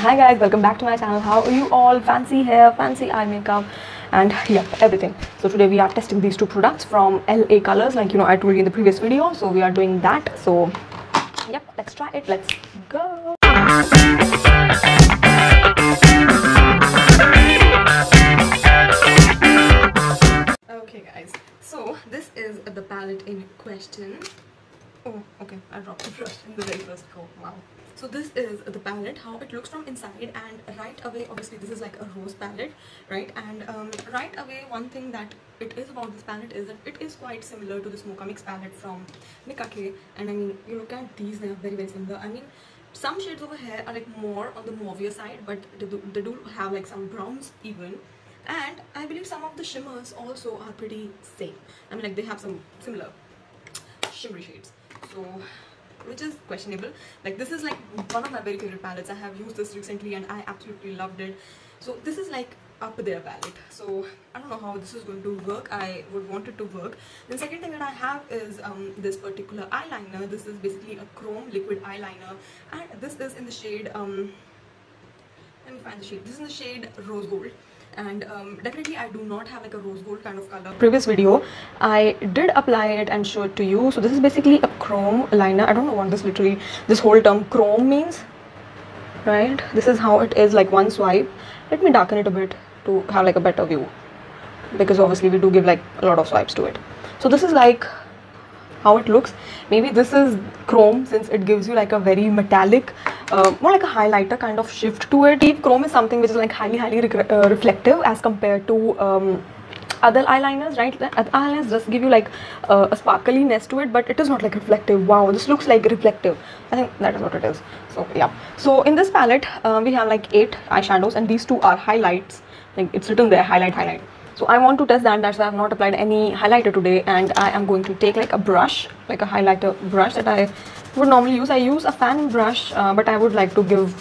Hi guys, welcome back to my channel. How are you all? Fancy hair, fancy eye makeup, and yep, everything. So today we are testing these two products from LA Colors, like I told you in the previous video. So we are doing that. So yep, let's try it. Let's go. Okay guys, so this is the palette in question. Oh, okay, I dropped the brush in the very first go. Wow. So this is the palette, how it looks from inside, and right away, obviously this is like a rose palette, right? And right away, one thing that it is about this palette is that it is quite similar to this Mocha Mix palette from Nikake. And I mean, you look at these, they are very similar. I mean, some shades over here are like more on the mauvier side, but they do have like some browns even. And I believe some of the shimmers also are pretty same. I mean, like they have some similar shimmery shades. So which is questionable. Like this is like one of my very favorite palettes. I have used this recently and I absolutely loved it. So this is like up there palette. So I don't know how this is going to work. I would want it to work. The second thing that I have is this particular eyeliner. This is basically a chrome liquid eyeliner, and this is in the shade let me find the shade. This is in the shade rose gold. And definitely I do not have like a rose gold kind of color. Previous video I did apply it and show it to you. So this is basically a chrome liner. I don't know what this whole term chrome means, right? This is how it is, like one swipe. Let me darken it a bit to have like a better view, because obviously we do give like a lot of swipes to it. So this is like how it looks. Maybe this is chrome since it gives you like a very metallic, more like a highlighter kind of shift to it. Deep chrome is something which is like highly reflective as compared to other eyeliners, right? Other eyeliners just give you like a sparkliness to it, but it is not like reflective. Wow, this looks like reflective. I think that is what it is. So yeah, so in this palette we have like 8 eyeshadows, and these 2 are highlights. Like it's written there, highlight. So I want to test that. That's why I have not applied any highlighter today, and I am going to take like a brush, like a highlighter brush that I would normally use. I use a fan brush, but I would like to give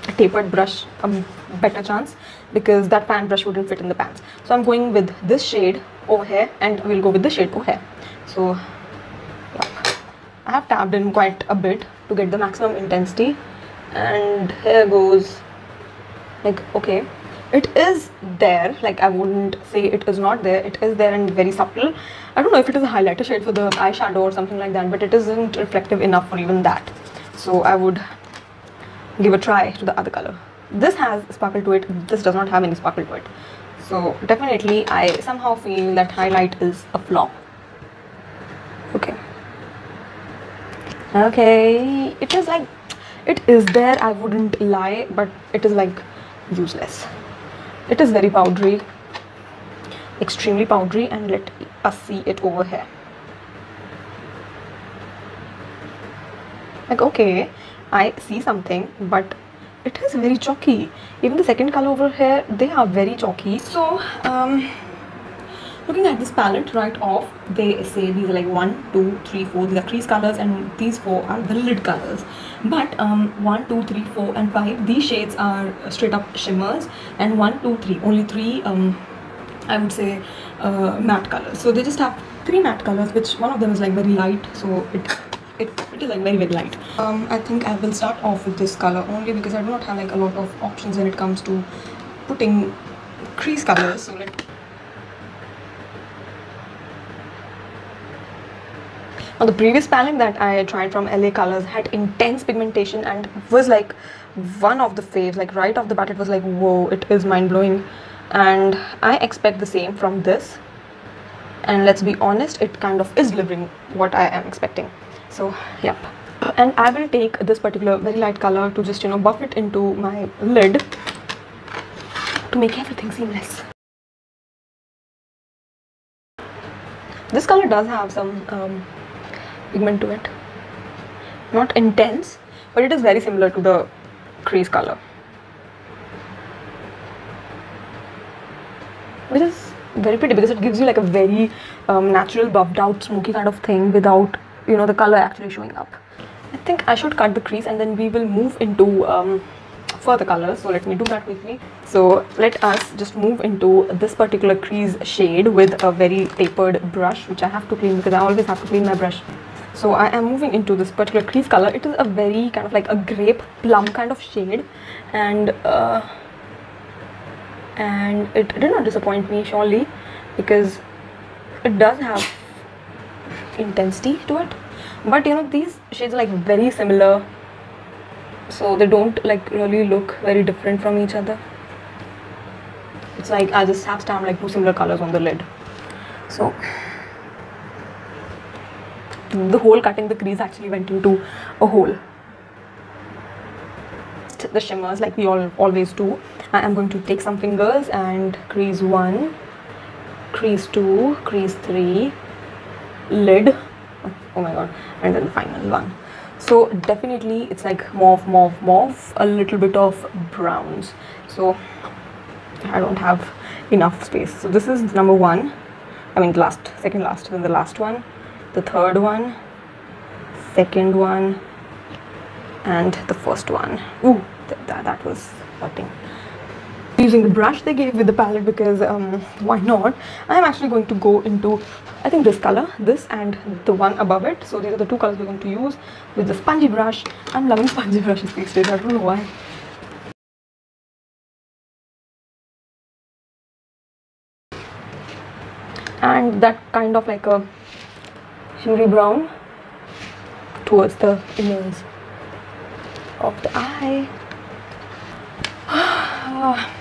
a tapered brush a better chance, because that fan brush wouldn't fit in the pans. So I'm going with this shade over here, and we'll go with this shade over here. So yeah, I have tapped in quite a bit to get the maximum intensity, and here goes. Like, okay, it is there, like I wouldn't say it is not there. It is there and very subtle. I don't know if it is a highlighter shade for the eyeshadow or something like that, but it isn't reflective enough for even that. So I would give a try to the other color. This has sparkle to it, this does not have any sparkle to it. So definitely I somehow feel that highlight is a flop. Okay, it is like, it is there, I wouldn't lie, but it is like useless. It is very powdery, extremely powdery, and let us see it over here. Like, okay, I see something, but it is very chalky. Even the second color over here, they are very chalky. So looking at this palette right off, they say these are like 1, 2, 3, 4. These are crease colors, and these 4 are the lid colors. But 1, 2, 3, 4, and 5, these shades are straight up shimmers, and 1, 2, 3, only 3 I would say matte colors. So they just have 3 matte colors, which one of them is like very light. So it is like very light. I think I will start off with this color only because I do not have like a lot of options when it comes to putting crease colors. So now the previous palette that I tried from LA Colors had intense pigmentation and was like one of the faves. Like right off the bat, it was like, whoa, it is mind-blowing. And I expect the same from this. And let's be honest, it kind of is delivering what I am expecting. So, yep. And I will take this particular very light color to just, buff it into my lid to make everything seamless. This color does have some pigment to it, not intense, but it is very similar to the crease color, which is very pretty because it gives you like a very natural buffed out smoky kind of thing without the color actually showing up. I think I should cut the crease and then we will move into further colors. So let me do that quickly. So let us just move into this particular crease shade with a very tapered brush, which I have to clean because I always have to clean my brush So I am moving into this particular crease color. It is a very kind of like a grape plum kind of shade, and it did not disappoint me surely, because it does have intensity to it. But you know, these shades are like very similar, so they don't like really look very different from each other. It's like I just have stamped like two similar colors on the lid. So the hole cutting the crease actually went into a hole. The shimmers, like we always do, I am going to take some fingers and crease 1, crease 2, crease 3, lid, oh my god, and then the final one. So definitely it's like mauve, a little bit of browns, so I don't have enough space. So this is number 1, I mean second last, then the last one, the third one, second one, and the first one. Ooh, that was hurting. Using the brush they gave with the palette, because why not? I am actually going to go into, I think, this color, this and the one above it. So these are the two colors we're going to use with the spongy brush. I'm loving spongy brushes these days, I don't know why. And that kind of like a shimmery brown towards the inner of the eye.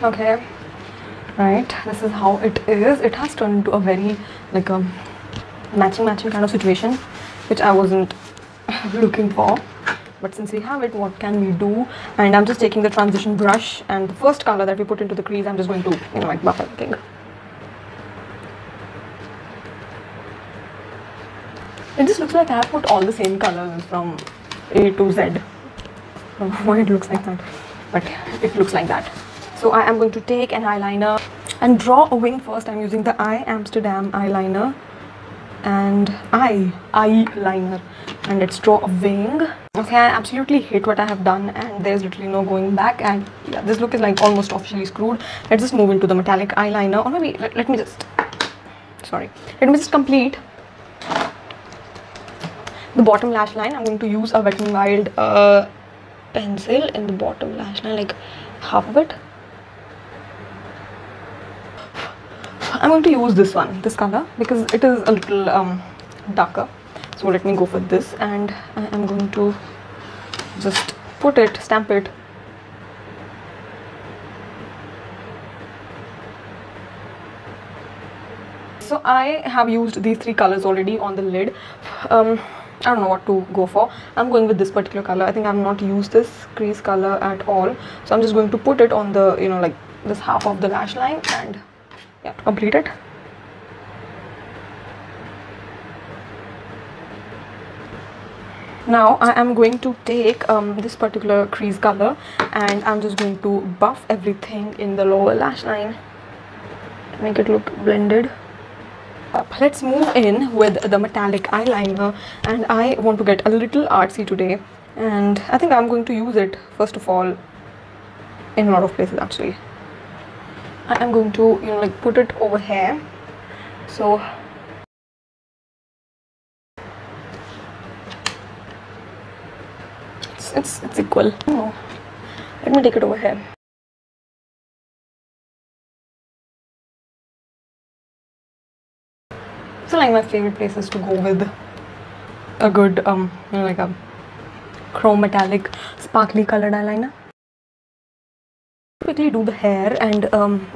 Okay, right, this is how it is. It has turned into a very like a matching kind of situation, which I wasn't looking for, but since we have it, what can we do? And I'm just taking the transition brush, and the first color that we put into the crease, I'm just going to, you know, like buff everything. It just looks like I have put all the same colors from A to Z. I don't know why it looks like that, but it looks like that. So I am going to take an eyeliner and draw a wing first. I'm using the I Amsterdam eyeliner and eyeliner, and let's draw a wing. Okay, I absolutely hate what I have done, and there's literally no going back, and yeah, this look is like almost officially screwed. Let's just move into the metallic eyeliner, or maybe let me just complete the bottom lash line. I'm going to use a Wet n Wild pencil in the bottom lash line, like half of it. I'm going to use this one, this color, because it is a little darker. So let me go for this, and I am going to just put it, stamp it. So I have used these three colors already on the lid. I don't know what to go for. I'm going with this particular color. I think I've not used this crease color at all, so I'm just going to put it on the, you know, like this half of the lash line, and yeah, to complete it. Now I am going to take this particular crease color, and I'm just going to buff everything in the lower lash line to make it look blended. Let's move in with the metallic eyeliner, and I want to get a little artsy today, and I think I'm going to use it first of all in a lot of places. Actually, I am going to, you know, like put it over here, so it's equal. Oh, let me take it over here. So like my favorite places to go with a good you know, like a chrome metallic sparkly colored eyeliner. Quickly do the hair, and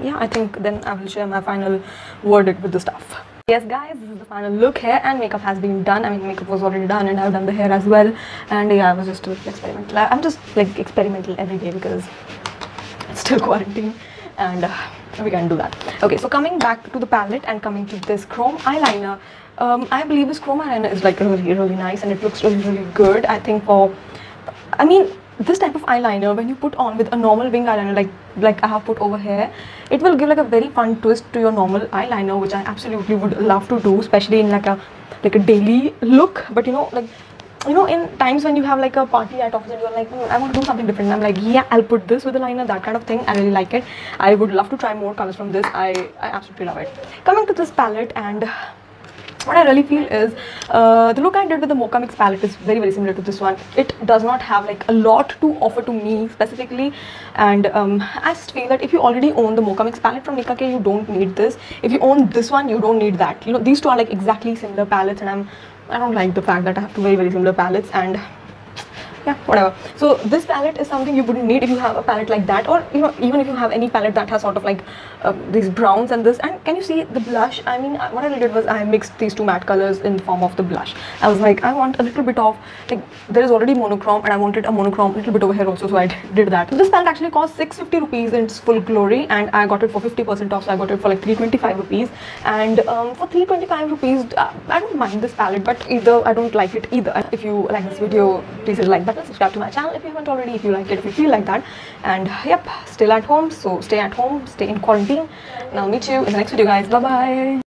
yeah, I think then I will share my final verdict with the stuff. Yes guys, this is the final look. Hair and makeup has been done. I mean, makeup was already done, and I've done the hair as well, and yeah, I was just a little experimental. I'm just like experimental every day because it's still quarantine, and we can do that. Okay, so coming back to the palette and coming to this chrome eyeliner, I believe this chrome eyeliner is like really nice, and it looks really good. I think for, I mean, this type of eyeliner, when you put on with a normal wing eyeliner like I have put over here, it will give like a very fun twist to your normal eyeliner, which I absolutely would love to do, especially in like a daily look. But you know, like, you know, in times when you have like a party at office and you're like, I want to do something different, I'm like, yeah, I'll put this with the liner, that kind of thing. I really like it. I would love to try more colors from this. I absolutely love it. Coming to this palette, and what I really feel is the look I did with the Mocha Mix palette is very similar to this one. It does not have like a lot to offer to me specifically, and I just feel that if you already own the Mocha Mix palette from Nika K, you don't need this. If you own this one, you don't need that. You know, these two are like exactly similar palettes, and I don't like the fact that I have two very similar palettes, and yeah, whatever. So this palette is something you wouldn't need if you have a palette like that, or you know, even if you have any palette that has sort of like these browns and this. And can you see the blush? I mean, what I did was I mixed these two matte colors in the form of the blush. I was like, I want a little bit of, like, there is already monochrome and I wanted a monochrome a little bit over here also, so I did that. So this palette actually cost 650 rupees in its full glory, and I got it for 50% off, so I got it for like 325 rupees. And for 325 rupees, I don't mind this palette, but either I don't like it either. If you like this video, please hit the like button, subscribe to my channel if you haven't already, if you like it, if you feel like that. And yep, still at home, so stay at home, stay in quarantine, and I'll meet you in the next video, guys. Bye bye.